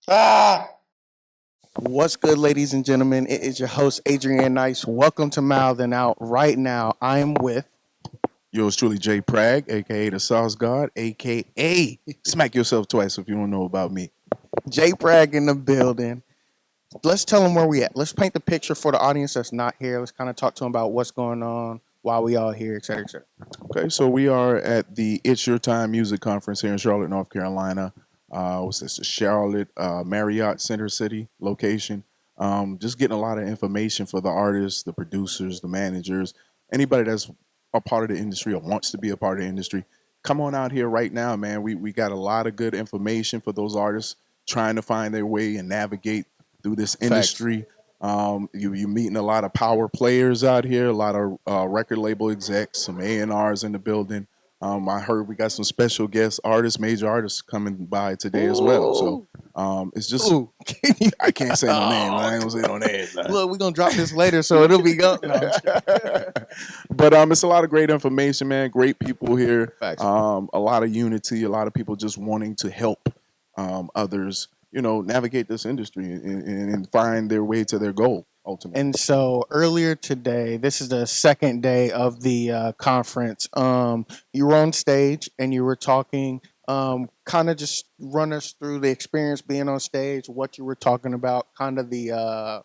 Ah! What's good, ladies and gentlemen? It is your host, Adrian Nyce. Welcome to Mouthin Out. Right now, I'm with Yours truly, J Prag, aka the Sauce God, aka Smack Yourself Twice if you don't know about me. Jay Bragg in the building. Let's tell them where we at. Let's paint the picture for the audience that's not here. Let's kind of talk to them about what's going on, why we all here, et cetera, et cetera. Okay, so we are at the It's Your Time Music Conference here in Charlotte, North Carolina. What's this? The Charlotte Marriott Center City location. Just getting a lot of information for the artists, the producers, the managers, anybody that's a part of the industry or wants to be a part of the industry. Come on out here right now, man. We got a lot of good information for those artists trying to find their way and navigate through this Facts. industry. You're meeting a lot of power players out here, a lot of record label execs, some A&Rs in the building. I heard we got some special guest artists, major artists coming by today as well. So Ooh. it's just, Ooh. I can't say no names. I Oh, ain't gonna say no names. look, we're going to drop this later, so it'll be go. No, I'm just kidding. But it's a lot of great information, man. Great people here. Facts. A lot of unity. A lot of people just wanting to help others, navigate this industry and find their way to their goal ultimately. And so earlier today, this is the second day of the conference. You were on stage and you were talking. Kind of just run us through the experience being on stage, what you were talking about, kind of the I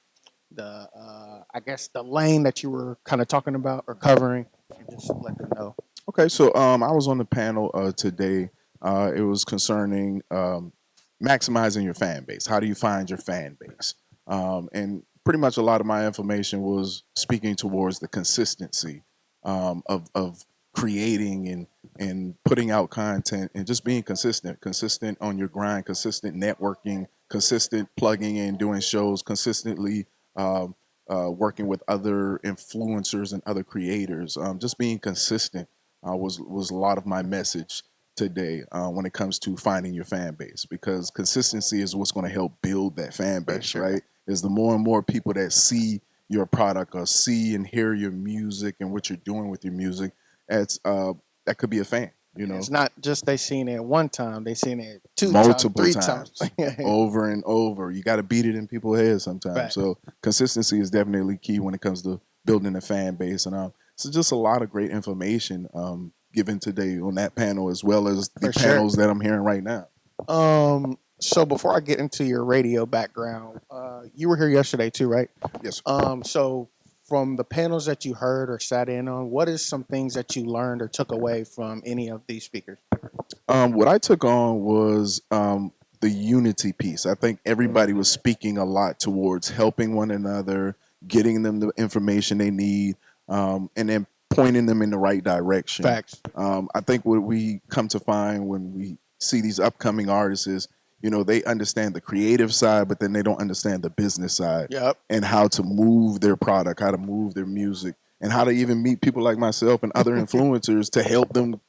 guess the lane that you were kind of talking about or covering, and just let them know. Okay, so I was on the panel today. It was concerning maximizing your fan base. How do you find your fan base? And pretty much a lot of my information was speaking towards the consistency of creating and putting out content and just being consistent on your grind, consistent networking, consistent plugging in, doing shows, consistently working with other influencers and other creators. Just being consistent was a lot of my message today when it comes to finding your fan base, because consistency is what's going to help build that fan For base, sure. right? Is the more and more people that see your product or see and hear your music and what you're doing with your music, it's that could be a fan, It's not just they seen it one time; they seen it two times, multiple three times. times, over and over. You got to beat it in people's heads sometimes. Facts. So consistency is definitely key when it comes to building a fan base. And so just a lot of great information given today on that panel, as well as the For sure. panels that I'm hearing right now. So before I get into your radio background, you were here yesterday too, right? Yes. So from the panels that you heard or sat in on, what is some things that you learned or took away from any of these speakers? What I took on was the unity piece. I think everybody was speaking a lot towards helping one another, getting them the information they need, and then pointing them in the right direction. Facts. I think what we come to find when we see these upcoming artists is, they understand the creative side, but then they don't understand the business side Yep. and how to move their product, how to move their music, and how to even meet people like myself and other influencers to help them,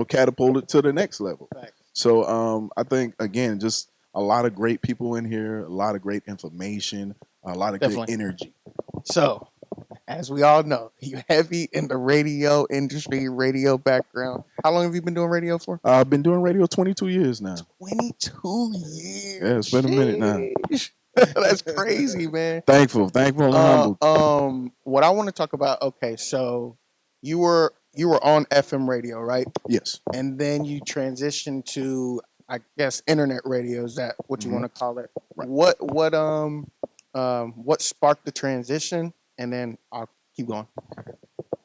catapult it to the next level. Facts. So I think, again, just a lot of great people in here, a lot of great information, a lot of Definitely. good energy. So, as we all know, you heavy in the radio industry, radio background. How long have you been doing radio for? I've been doing radio 22 years now. 22 years. Yeah, it's been a minute now. Sheesh. That's crazy, man. Thankful and humbled. What I want to talk about. Okay, so you were on FM radio, right? Yes. And then you transitioned to, I guess, internet radio. Is that what you Mhm. want to call it? Right. What sparked the transition? And then I'll keep going.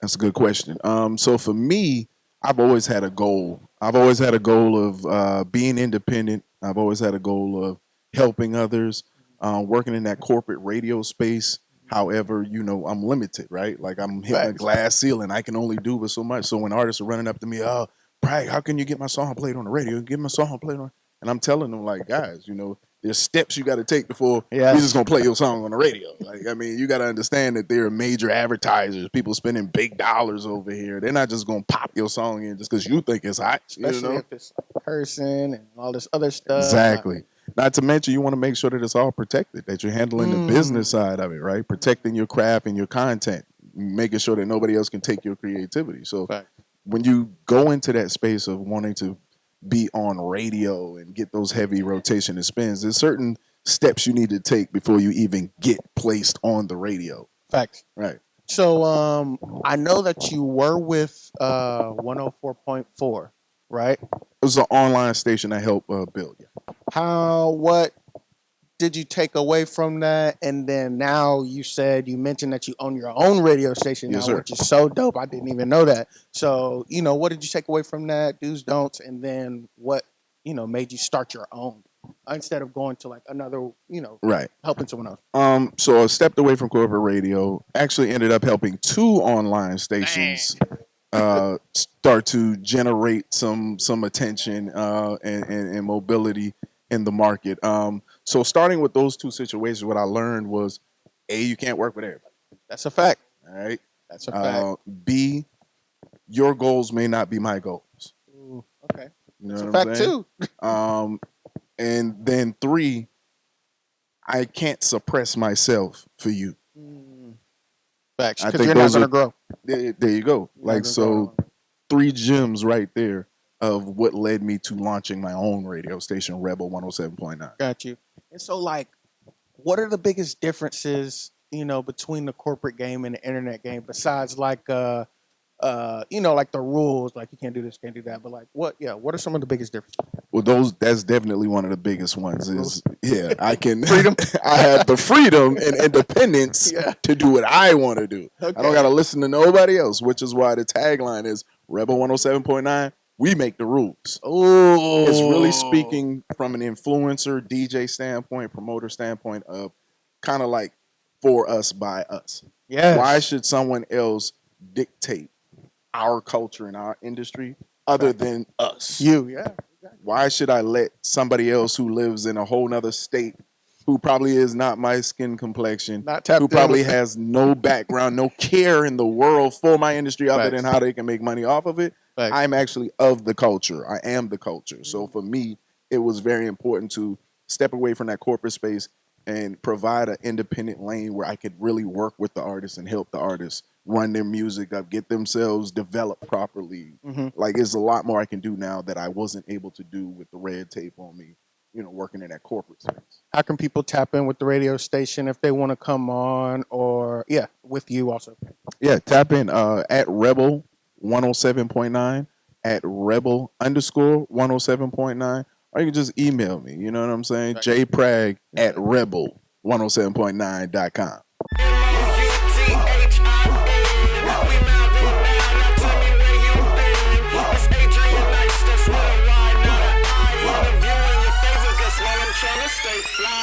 That's a good question. So for me, I've always had a goal. I've always had a goal of being independent. I've always had a goal of helping others, working in that corporate radio space. However, I'm limited, right? Like I'm hitting a Facts. glass ceiling. I can only do but so much. So when artists are running up to me, oh, Bragg, how can you get my song played on the radio? Get my song played on. And I'm telling them, like, guys, there's steps you got to take before Yeah. we're just gonna play your song on the radio. Like, I mean, you got to understand that there are major advertisers, people spending big dollars over here. They're not just gonna pop your song in just because you think it's hot. Especially if it's a person and all this other stuff. Exactly. Not to mention, you want to make sure that it's all protected, that you're handling the business side of it, right? Protecting your craft and your content, making sure that nobody else can take your creativity. So Fact. when you go into that space of wanting to be on radio and get those heavy rotation and spins. There's certain steps you need to take before you even get placed on the radio. Facts. Right. So I know that you were with 104.4, right? It was an online station that helped build. Yeah. What did you take away from that? And then now you mentioned that you own your own radio station now, Yes, sir. which is so dope. I didn't even know that. So, what did you take away from that? Do's, don'ts, and then what, made you start your own instead of going to like another, Right. helping someone else? So I stepped away from corporate radio. Actually, ended up helping 2 online stations start to generate some attention and mobility in the market. So starting with those 2 situations, what I learned was, A, you can't work with everybody. That's a fact. All right. That's a fact. B, your goals may not be my goals. Ooh, okay. You know That's a what I'm fact saying? too. And then 3, I can't suppress myself for you. Facts. I Because think you're not those going to are- grow. There you go. You're not Like, gonna so grow. 3 gems right there of what led me to launching my own radio station, Rebel 107.9. Got you. And so, like, what are the biggest differences, between the corporate game and the internet game, besides like, like the rules, like you can't do this, can't do that, but like, what are some of the biggest differences? Well, that's definitely one of the biggest ones. Is I can Freedom. I have the freedom and independence Yeah. to do what I want to do. Okay. I don't got to listen to nobody else, which is why the tagline is Rebel 107.9. We make the rules. Oh, It's really speaking from an influencer, DJ standpoint, promoter standpoint of kind of like for us, by us. Yes. Why should someone else dictate our culture and our industry other than us? you? Yeah. Why should I let somebody else who lives in a whole nother state, who probably is not my skin complexion, Not tapped who in probably with- has no background, no care in the world for my industry other Facts. than how they can make money off of it? Facts. I'm actually of the culture. I am the culture. So for me, it was very important to step away from that corporate space and provide an independent lane where I could really work with the artists and help the artists run their music up, get themselves developed properly. Mhm. Like, there's a lot more I can do now that I wasn't able to do with the red tape on me, working in that corporate space. How can people tap in with the radio station if they want to come on, or with you also? Yeah, tap in at Rebel 107.9, at Rebel _ 107.9, or you can just email me. You know what I'm saying? Right. jprag at rebel107.9.com. Stay fly.